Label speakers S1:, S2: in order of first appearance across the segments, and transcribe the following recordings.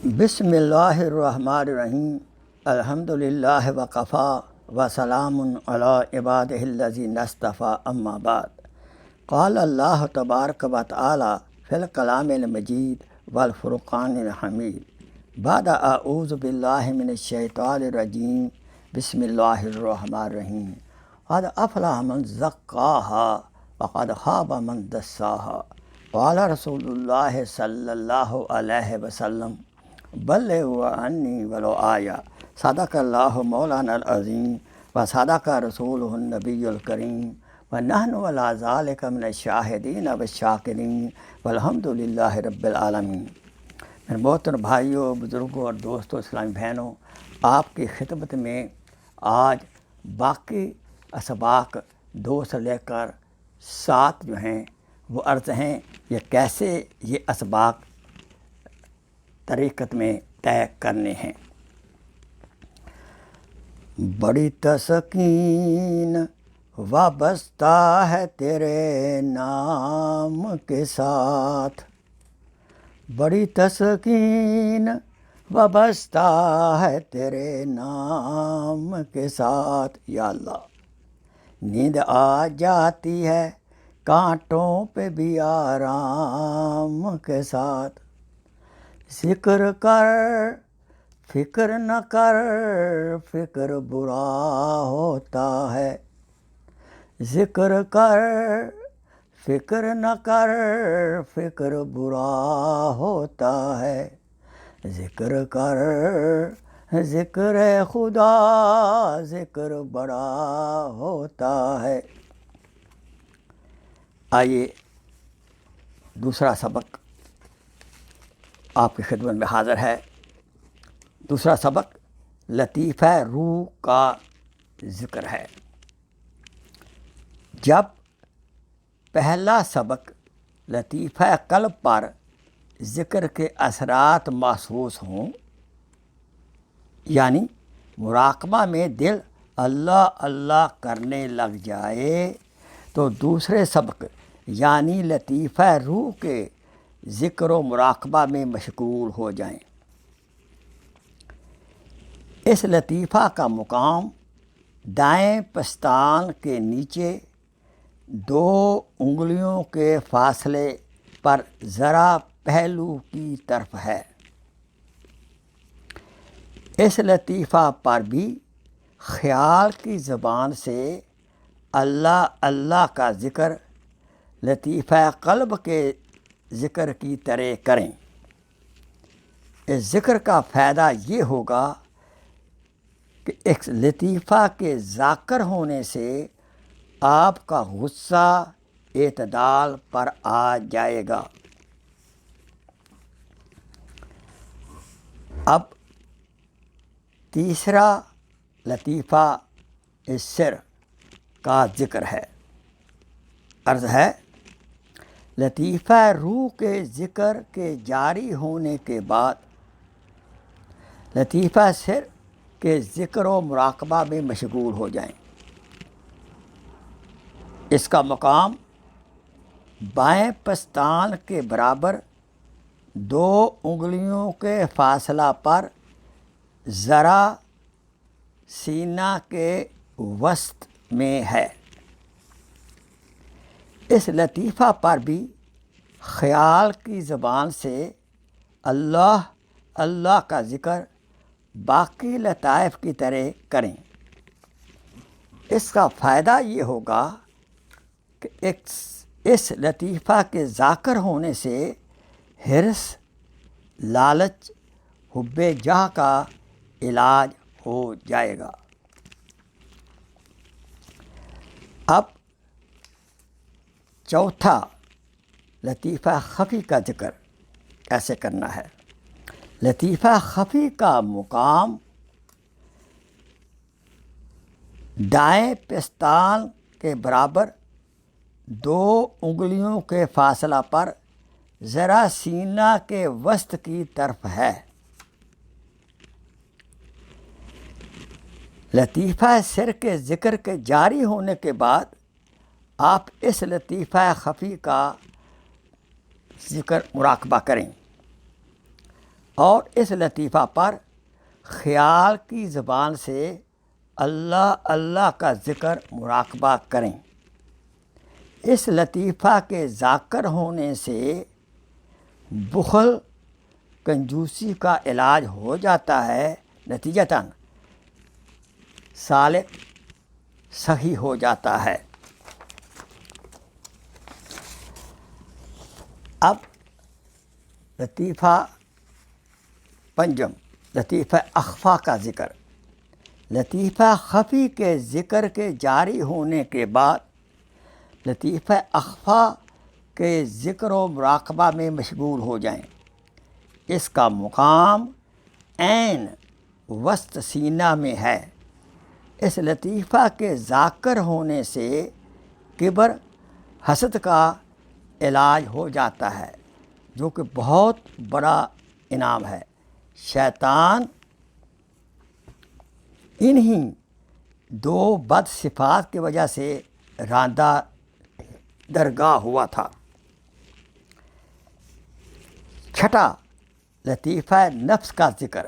S1: بسم اللہ الرحمن الرحیم الحمدللہ وقفا وسلام علی عبادہ الذین اصطفیٰ اما بعد قال اللہ تبارک و تعالی فی الکلام المجید والفرقان الحمید بعد اعوذ باللہ من الشیطان الرجیم بسم اللہ الرحمن الرحیم قد افلح من زکاہا وقد خاب من دساہا قال رسول اللہ صلی اللہ علیہ وسلم بلغوا عنی ولو آیا صدق اللہ مولانا العظیم و صدق رسولہ النبی الکریم ونحن علی ذلک من الشاہدین والشاکرین والحمد للہ رب العالمین۔ میرے محترم بھائیوں، بزرگوں اور دوستوں، اسلامی بہنوں، آپ کی خدمت میں آج باقی اسباق 2 سے لے کر 7 جو ہیں وہ عرض ہیں، یہ کیسے یہ اسباق طریقت میں طے کرنے ہیں۔ بڑی تسکین وابستہ ہے تیرے نام کے ساتھ، بڑی تسکین وابستہ ہے تیرے نام کے ساتھ یا اللہ۔ نیند آ جاتی ہے کانٹوں پہ بھی آرام کے ساتھ، ذکر کر فکر نہ کر فکر برا ہوتا ہے، ذکر کر فکر نہ کر فکر برا ہوتا ہے، ذکر کر ذکر خدا ذکر بڑا ہوتا ہے۔ آئیے دوسرا سبق آپ کی خدمت میں حاضر ہے۔ دوسرا سبق لطیفہ روح کا ذکر ہے۔ جب پہلا سبق لطیفہ قلب پر ذکر کے اثرات محسوس ہوں، یعنی مراقبہ میں دل اللہ اللہ کرنے لگ جائے، تو دوسرے سبق یعنی لطیفہ روح کے ذکر و مراقبہ میں مشغول ہو جائیں۔ اس لطیفہ کا مقام دائیں پستان کے نیچے 2 انگلیوں کے فاصلے پر ذرا پہلو کی طرف ہے۔ اس لطیفہ پر بھی خیال کی زبان سے اللہ اللہ کا ذکر لطیفہ قلب کے ذکر کی طرح کریں۔ اس ذکر کا فائدہ یہ ہوگا کہ ایک لطیفہ کے ذاکر ہونے سے آپ کا غصہ اعتدال پر آ جائے گا۔ اب تیسرا لطیفہ سر کا ذکر ہے۔ عرض ہے، لطیفہ روح کے ذکر کے جاری ہونے کے بعد لطیفہ سر کے ذکر و مراقبہ میں مشغول ہو جائیں۔ اس کا مقام بائیں پستان کے برابر 2 انگلیوں کے فاصلہ پر ذرا سینہ کے وسط میں ہے۔ اس لطیفہ پر بھی خیال کی زبان سے اللہ اللہ کا ذکر باقی لطائف کی طرح کریں۔ اس کا فائدہ یہ ہوگا کہ اس لطیفہ کے ذاکر ہونے سے حرص، لالچ، حب جاہ کا علاج ہو جائے گا۔ اب چوتھا لطیفہ خفی کا ذکر کیسے کرنا ہے۔ لطیفہ خفی کا مقام دائیں پستان کے برابر 2 انگلیوں کے فاصلہ پر ذرا سینہ کے وسط کی طرف ہے۔ لطیفہ سر کے ذکر کے جاری ہونے کے بعد آپ اس لطیفہ خفی کا ذکر مراقبہ کریں۔ اور اس لطیفہ پر خیال کی زبان سے اللہ اللہ کا ذکر مراقبہ کریں۔ اس لطیفہ کے ذاکر ہونے سے بخل کنجوسی کا علاج ہو جاتا ہے، نتیجتاً سالک صحیح ہو جاتا ہے۔ اب لطیفہ پنجم، لطیفہ اخفا کا ذکر۔ لطیفہ خفی کے ذکر کے جاری ہونے کے بعد لطیفہ اخفا کے ذکر و مراقبہ میں مشغول ہو جائیں۔ اس کا مقام عین وسط سینہ میں ہے۔ اس لطیفہ کے ذاکر ہونے سے کبر، حسد کا علاج ہو جاتا ہے، جو کہ بہت بڑا انعام ہے۔ شیطان انہی دو بد صفات کی وجہ سے راندہ درگاہ ہوا تھا۔ چھٹا، لطیفہ نفس کا ذکر۔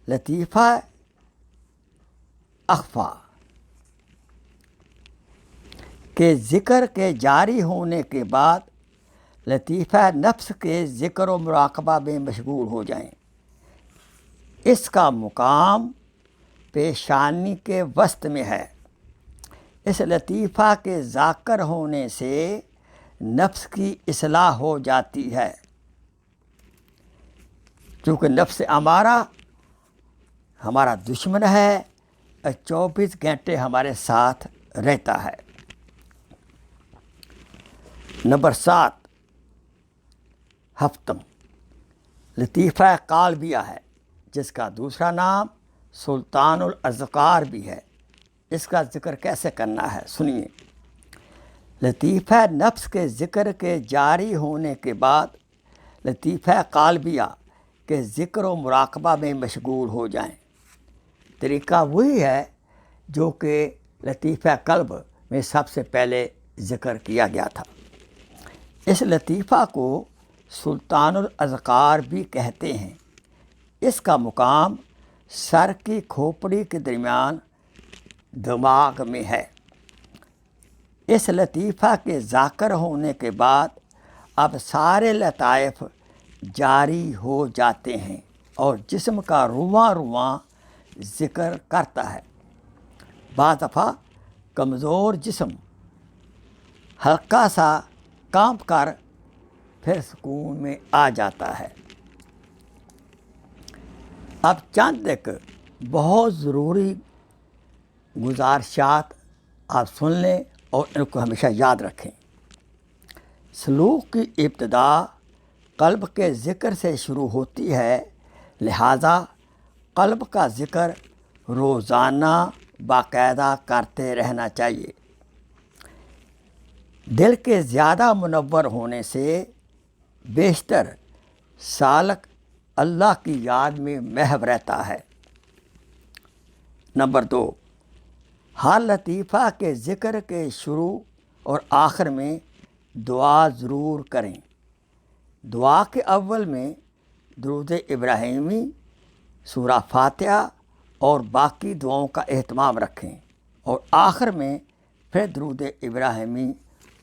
S1: لطیفہ اخفا کے ذکر کے جاری ہونے کے بعد لطیفہ نفس کے ذکر و مراقبہ میں مشغول ہو جائیں۔ اس کا مقام پیشانی کے وسط میں ہے۔ اس لطیفہ کے ذاکر ہونے سے نفس کی اصلاح ہو جاتی ہے، چونکہ نفس ہمارا دشمن ہے اور 24 گھنٹے ہمارے ساتھ رہتا ہے۔ نمبر 7، ہفتم، لطیفہ قالبیہ ہے، جس کا دوسرا نام سلطان الاذکار بھی ہے۔ اس کا ذکر کیسے کرنا ہے سنیے۔ لطیفہ نفس کے ذکر کے جاری ہونے کے بعد لطیفہ قالبیہ کے ذکر و مراقبہ میں مشغول ہو جائیں۔ طریقہ وہی ہے جو کہ لطیفہ قلب میں سب سے پہلے ذکر کیا گیا تھا۔ اس لطیفہ کو سلطان الاذکار بھی کہتے ہیں۔ اس کا مقام سر کی کھوپڑی کے درمیان دماغ میں ہے۔ اس لطیفہ کے ذاکر ہونے کے بعد اب سارے لطائف جاری ہو جاتے ہیں اور جسم کا رواں رواں ذکر کرتا ہے۔ بعض دفعہ کمزور جسم ہلکا سا کانپ کر پھر سکون میں آ جاتا ہے۔ اب چند ایک بہت ضروری گزارشات آپ سن لیں اور ان کو ہمیشہ یاد رکھیں۔ سلوک کی ابتدا قلب کے ذکر سے شروع ہوتی ہے، لہٰذا قلب کا ذکر روزانہ باقاعدہ کرتے رہنا چاہیے۔ دل کے زیادہ منور ہونے سے بیشتر سالک اللہ کی یاد میں محو رہتا ہے۔ نمبر 2، ہر لطیفہ کے ذکر کے شروع اور آخر میں دعا ضرور کریں۔ دعا کے اول میں درود ابراہیمی، سورہ فاتحہ اور باقی دعاؤں کا اہتمام رکھیں اور آخر میں پھر درود ابراہیمی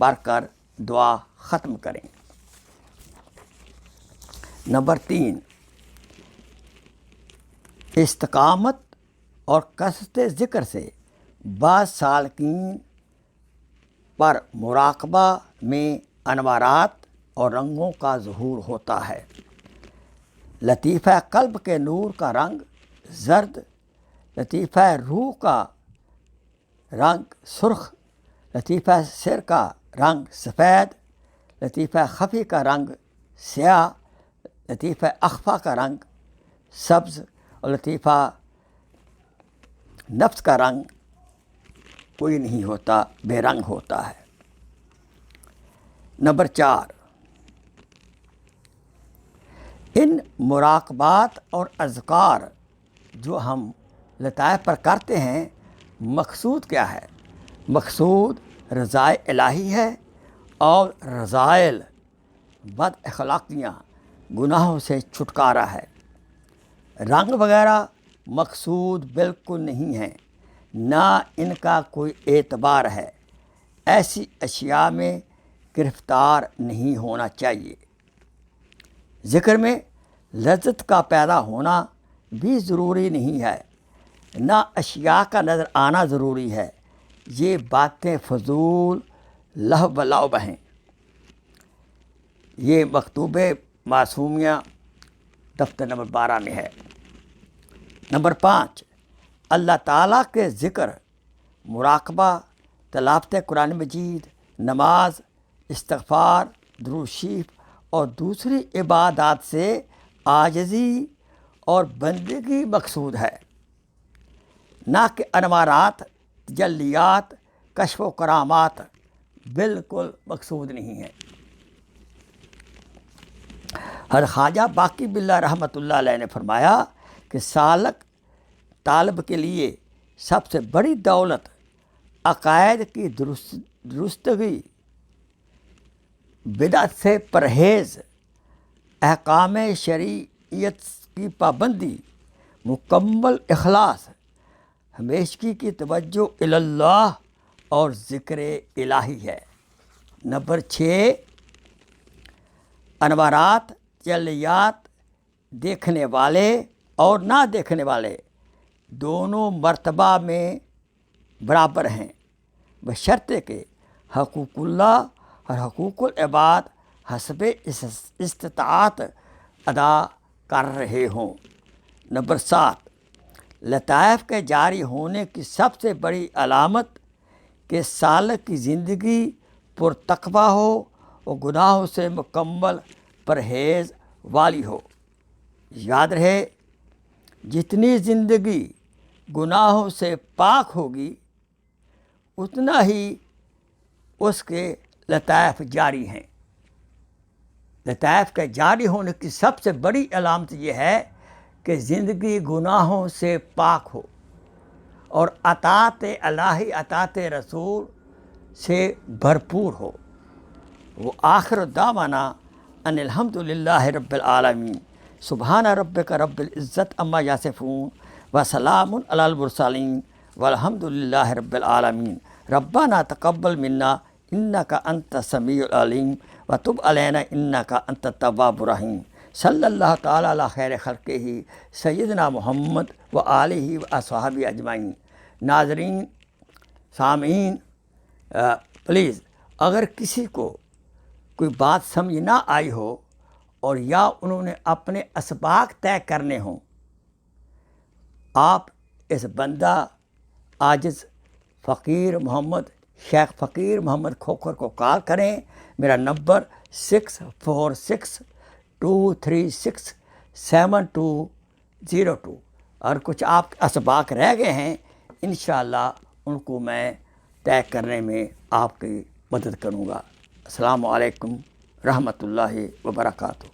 S1: پڑھ کر دعا ختم کریں۔ نمبر 3، استقامت اور کثرت ذکر سے بعض سالکین پر مراقبہ میں انوارات اور رنگوں کا ظہور ہوتا ہے۔ لطیفہ قلب کے نور کا رنگ زرد، لطیفہ روح کا رنگ سرخ، لطیفہ سر کا رنگ سفید، لطیفہ خفی کا رنگ سیاہ، لطیفہ اخفا کا رنگ سبز اور لطیفہ نفس کا رنگ کوئی نہیں ہوتا، بے رنگ ہوتا ہے۔ نمبر 4، ان مراقبات اور اذکار جو ہم لطائف پر کرتے ہیں، مقصود کیا ہے؟ مقصود رضائے الہی ہے اور رذائل، بد اخلاقیاں، گناہوں سے چھٹکارا ہے۔ رنگ وغیرہ مقصود بالکل نہیں ہیں، نہ ان کا کوئی اعتبار ہے۔ ایسی اشیاء میں گرفتار نہیں ہونا چاہیے۔ ذکر میں لذت کا پیدا ہونا بھی ضروری نہیں ہے، نہ اشیاء کا نظر آنا ضروری ہے۔ یہ باتیں فضول لہو و لعب ہیں۔ یہ مکتوب معصومیہ دفتر نمبر 12 میں ہے۔ نمبر 5، اللہ تعالیٰ کے ذکر، مراقبہ، تلاوت قرآن مجید، نماز، استغفار، درود شریف اور دوسری عبادات سے عاجزی اور بندگی مقصود ہے، نہ کہ انوارات، تجلیات، کشف و کرامات بالکل مقصود نہیں ہیں۔ حضرت خواجہ باقی باللہ رحمۃ اللہ علیہ نے فرمایا کہ سالک طالب کے لیے سب سے بڑی دولت عقائد کی درستگی، بدعت سے پرہیز، احکام شریعت کی پابندی، مکمل اخلاص، ہمیشگی کی توجہ الی اللہ اور ذکر الہی ہے۔ نمبر 6، انوارات، تجلیات دیکھنے والے اور نہ دیکھنے والے دونوں مرتبہ میں برابر ہیں، بشرطے کہ حقوق اللہ اور حقوق العباد حسب استطاعت ادا کر رہے ہوں۔ نمبر 7، لطائف کے جاری ہونے کی سب سے بڑی علامت کہ سالک کی زندگی پرتقویٰ ہو اور گناہوں سے مکمل پرہیز والی ہو۔ یاد رہے، جتنی زندگی گناہوں سے پاک ہوگی اتنا ہی اس کے لطائف جاری ہیں۔ لطائف کے جاری ہونے کی سب سے بڑی علامت یہ ہے کہ زندگی گناہوں سے پاک ہو اور اطاعت الہی، اطاعت رسول سے بھرپور ہو۔ وآخر دعوانا ان الحمد للہ رب العالمین، سبحان ربک رب العزت عما یصفون وسلام علی المرسلین والحمد للہ رب العالمین۔ ربنا تقبل منا انک انت السمیع العلیم وتب علینا انک انت التواب الرحیم۔ صلی اللہ تعالیٰ علی خیر خلقہ سیدنا محمد و آلہ و اصحابہ اجمعین۔ ناظرین، سامعین، پلیز اگر کسی کو کوئی بات سمجھ نہ آئی ہو اور یا انہوں نے اپنے اسباق طے کرنے ہوں، آپ اس بندہ عاجز فقیر محمد، شیخ فقیر محمد کھوکھر کو کال کریں۔ میرا نمبر 6462367202۔ اور کچھ آپ کے اسباق رہ گئے ہیں، انشاءاللہ ان کو میں طے کرنے میں آپ کی مدد کروں گا۔ السلام علیکم رحمۃ اللہ وبرکاتہ۔